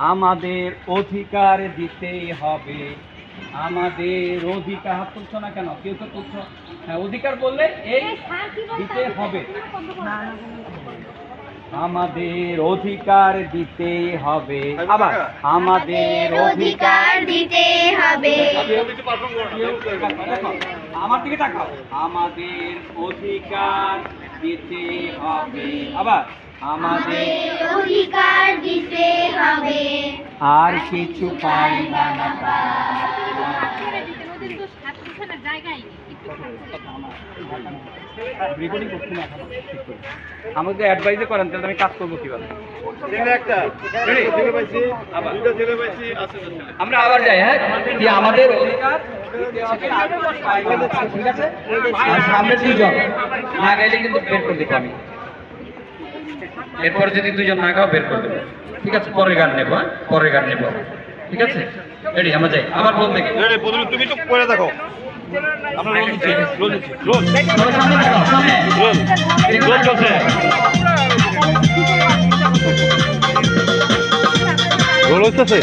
আমাদের অধিকার দিতেই হবে, আমাদের অধিকার। হাত তুলছো না কেন? কেউ তো তুলছো। হ্যাঁ, অধিকার বললে এই দিতে হবে। আমাদের অধিকার দিতে হবে, আবার আমাদের অধিকার দিতে হবে। আমার দিকে তাকাও। আমাদের অধিকার দিতে হবে, আবার আমাদের অধিকার দিতে হবে। আর কিছু পাই না আমাকে অ্যাডভাইসে করেন, তাহলে আমি কাজ করবো কিভাবে? আমরা আবার যাই। হ্যাঁ, যে আমাদের অধিকার ঠিক আছে। সামনে দুজন না গাইলে কিন্তু বের করে দেবো আমি। এরপরে যদি দুজন না গাও বের করে দেবো, ঠিক আছে? পরের গান নেবো, পরের গান নেবো, ঠিক আছে? রেডি? আমরা যাই। আবার বলতে তুমি তো করে দেখো। আমরা রোল হচ্ছে।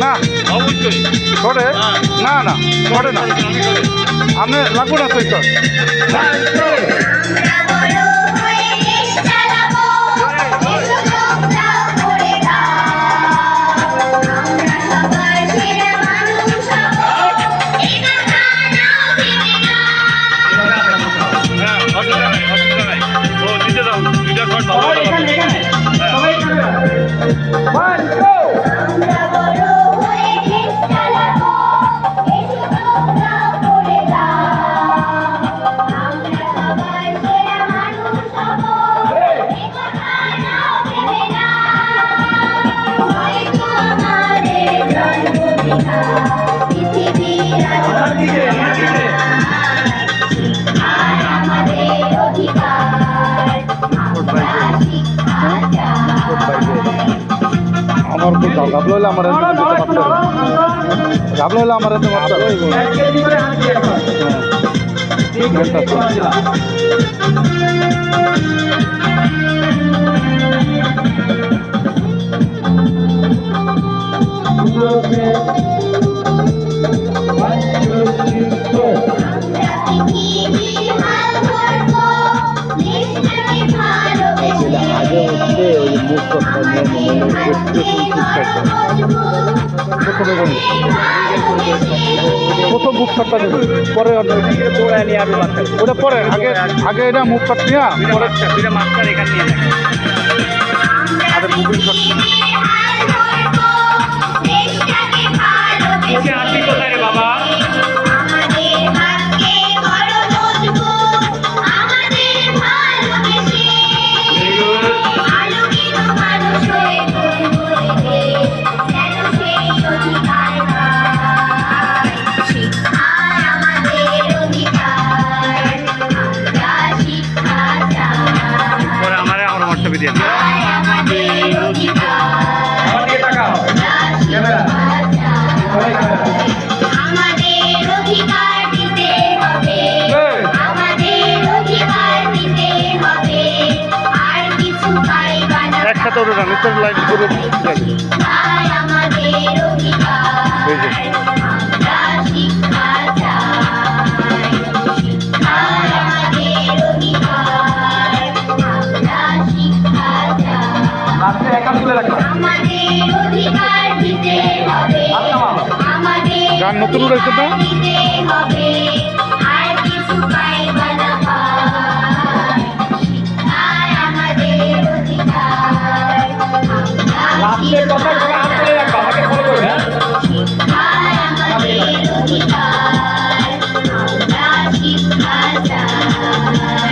না অবশ্যই করে না না করে না, আপনি লাগবো না তো। আমার খুব ঘাবলা হলে আমার ঘাবলা হলে আমার আগে হচ্ছে ওই মুখ করতে প্রথম মুখ কাটটা দেবে, পরে ওটা পরে আগে আগে এটা মুখ কাট নিয়ে পরে মাস্টার এখানে নিয়ে মুভিং কাট। কোথায় রে বাবা? একসাথে ওটা নিচের লাইন করে আমাদের হাত তুলে রাখো। আমাদের অধিকার দিতে হবে হাত নামাও। আমাদের গান নতুন রয়েছে তো? অধিকার দিতে হবে আর কিছু পাইবা না পাই শিক্ষায় আমাদের অধিকার লাস্টের কথা সবাই হাত তুলে রাখো, আমাকে ফলো করবে, হ্যাঁ? শিক্ষায় আমাদের অধিকার আমরা শিক্ষা চাই